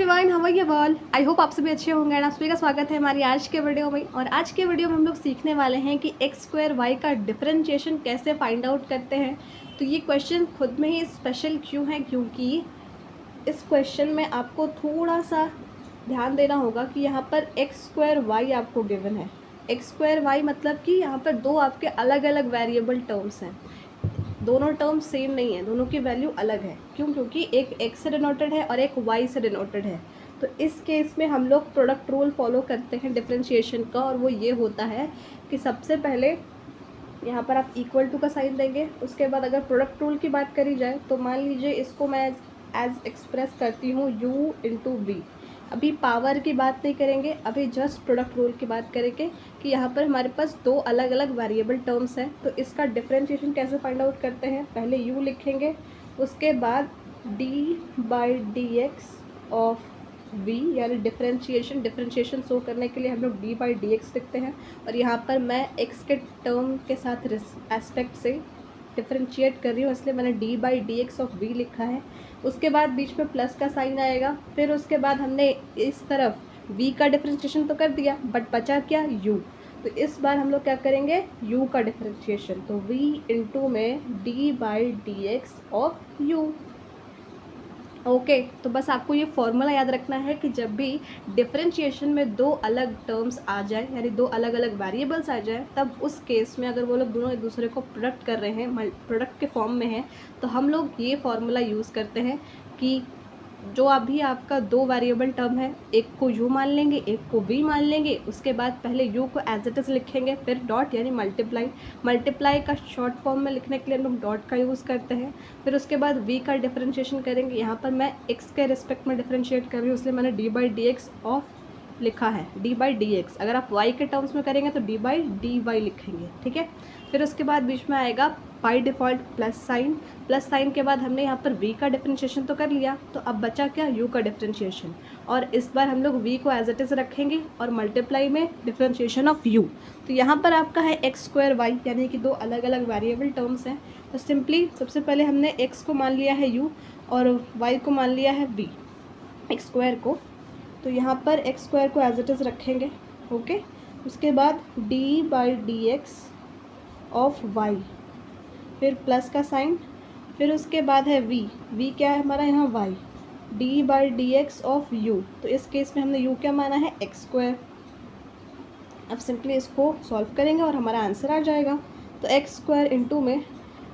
Everyone, how are you all. I hope आप सभी अच्छे होंगे। एंड आप सभी का स्वागत है हमारी आज के वीडियो में। और आज के वीडियो में हम लोग सीखने वाले हैं कि एक्स स्क्वायर वाई का डिफरेंशिएशन कैसे फाइंड आउट करते हैं। तो ये क्वेश्चन खुद में ही स्पेशल क्यों है, क्योंकि इस क्वेश्चन में आपको थोड़ा सा ध्यान देना होगा कि यहाँ पर एक्स स्क्वायर वाई आपको गिवन है। एक्स स्क्वायर वाई मतलब कि यहाँ पर दो आपके अलग अलग वेरिएबल टर्म्स हैं। दोनों टर्म सेम नहीं है, दोनों की वैल्यू अलग है। क्यों? क्योंकि एक x से डिनोटेड है और एक y से डिनोटेड है। तो इस केस में हम लोग प्रोडक्ट रूल फॉलो करते हैं डिफरेंशिएशन का, और वो ये होता है कि सबसे पहले यहाँ पर आप इक्वल टू का साइन देंगे। उसके बाद अगर प्रोडक्ट रूल की बात करी जाए तो मान लीजिए इसको मैं एज एक्सप्रेस करती हूँ u इंटू वी। अभी पावर की बात नहीं करेंगे, अभी जस्ट प्रोडक्ट रूल की बात करेंगे कि यहाँ पर हमारे पास दो अलग अलग वेरिएबल टर्म्स हैं। तो इसका डिफरेंशिएशन कैसे फाइंड आउट करते हैं, पहले u लिखेंगे, उसके बाद d by d x of v, यानी डिफरेंशिएशन शो करने के लिए हम लोग d बाई डी एक्स लिखते हैं। और यहाँ पर मैं x के टर्म के साथ एस्पेक्ट से डिफरेंशिएट कर रही हूँ, इसलिए मैंने d by d x of v लिखा है। उसके बाद बीच में प्लस का साइन आएगा। फिर उसके बाद हमने इस तरफ v का डिफरेंशिएशन तो कर दिया, बट बचा क्या, u। तो इस बार हम लोग क्या करेंगे, u का डिफरेंशिएशन। तो v इंटू में d by d x of u। Okay, तो बस आपको ये फॉर्मूला याद रखना है कि जब भी डिफरेंशिएशन में दो अलग टर्म्स आ जाए, यानी दो अलग अलग वेरिएबल्स आ जाए, तब उस केस में अगर वो लोग दोनों एक दूसरे को प्रोडक्ट कर रहे हैं, प्रोडक्ट के फॉर्म में हैं, तो हम लोग ये फॉर्मूला यूज़ करते हैं कि जो अभी आपका दो वेरिएबल टर्म है, एक को u मान लेंगे, एक को v मान लेंगे। उसके बाद पहले u को एज इट इज़ लिखेंगे, फिर डॉट यानी मल्टीप्लाई का शॉर्ट फॉर्म में लिखने के लिए हम लोग डॉट का यूज़ करते हैं। फिर उसके बाद v का डिफरेंशिएशन करेंगे। यहाँ पर मैं x के रिस्पेक्ट में डिफरेंशिएट कर रही हूँ, इसलिए मैंने d by d x of लिखा है, d बाई डी एक्स। अगर आप y के टर्म्स में करेंगे तो d बाई डी वाई लिखेंगे, ठीक है। फिर उसके बाद बीच में आएगा बाई डिफ़ॉल्ट प्लस साइन के बाद हमने यहाँ पर v का डिफरेंशिएशन तो कर लिया, तो अब बचा क्या, u का डिफरेंशिएशन। और इस बार हम लोग v को एज इट इज़ रखेंगे और मल्टीप्लाई में डिफरेंशिएशन ऑफ u। तो यहाँ पर आपका है एक्स स्क्वायर वाई, यानी कि दो अलग अलग वेरिएबल टर्म्स हैं। तो सिंपली सबसे पहले हमने x को मान लिया है u और y को मान लिया है v, एक्स स्क्वायर को। तो यहाँ पर एक्स स्क्वायर को एज इट इज़ रखेंगे, ओके। उसके बाद d by d x of y, फिर प्लस का साइन, फिर उसके बाद है v क्या है हमारा यहाँ y, d by d x of u। तो इस केस में हमने u क्या माना है, एक्स स्क्वायर। अब सिंपली इसको सॉल्व करेंगे और हमारा आंसर आ जाएगा। तो एक्स स्क्वायर इंटू में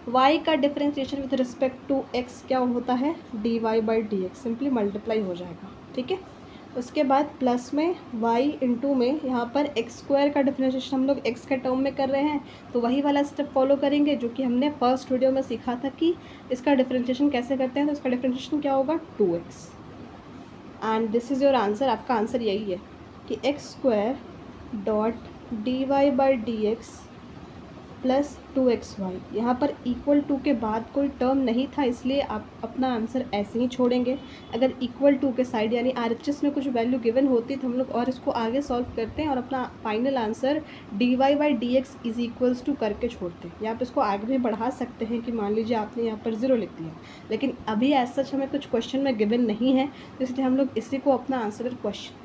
y का differentiation with respect to x क्या होता है, dy by d x, simply multiply हो जाएगा, ठीक है। उसके बाद प्लस में y इंटू में यहाँ पर एक्स स्क्वायर का डिफरेंशिएशन हम लोग x के टर्म में कर रहे हैं, तो वही वाला स्टेप फॉलो करेंगे जो कि हमने फर्स्ट वीडियो में सीखा था कि इसका डिफरेंशिएशन कैसे करते हैं। तो इसका डिफरेंशिएशन क्या होगा, 2x। And this is your answer. आपका आंसर यही है कि x square dot d y by d x plus 2xy। यहाँ पर इक्वल टू के बाद कोई टर्म नहीं था, इसलिए आप अपना आंसर ऐसे ही छोड़ेंगे। अगर इक्वल टू के साइड यानी RHS में कुछ वैल्यू गिवन होती तो हम लोग और इसको आगे सॉल्व करते हैं और अपना final answer dy by d x is equals to करके छोड़ते हैं। या आप इसको आगे भी बढ़ा सकते हैं कि मान लीजिए आपने यहाँ पर 0 लिख दिया, लेकिन अभी ऐसा सच हमें कुछ क्वेश्चन में गिवन नहीं है, तो इसलिए हम लोग इसी को अपना आंसर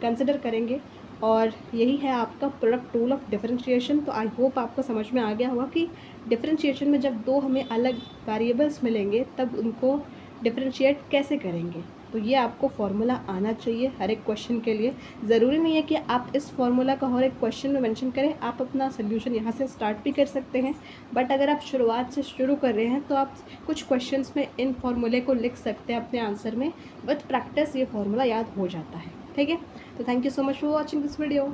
कंसिडर करेंगे। और यही है आपका प्रोडक्ट रूल ऑफ डिफरेंशिएशन। तो आई होप आपको समझ में आ गया होगा कि डिफरेंशिएशन में जब दो हमें अलग वेरिएबल्स मिलेंगे तब उनको डिफरेंशिएट कैसे करेंगे। तो ये आपको फार्मूला आना चाहिए हर एक क्वेश्चन के लिए। ज़रूरी नहीं है कि आप इस फार्मूला का हर एक क्वेश्चन में मेंशन करें, आप अपना सोल्यूशन यहाँ से स्टार्ट भी कर सकते हैं। बट अगर आप शुरुआत से शुरू कर रहे हैं तो आप कुछ क्वेश्चंस में इन फार्मूले को लिख सकते हैं अपने आंसर में। विद प्रैक्टिस ये फार्मूला याद हो जाता है, ठीक है। तो thank you so much for watching this video.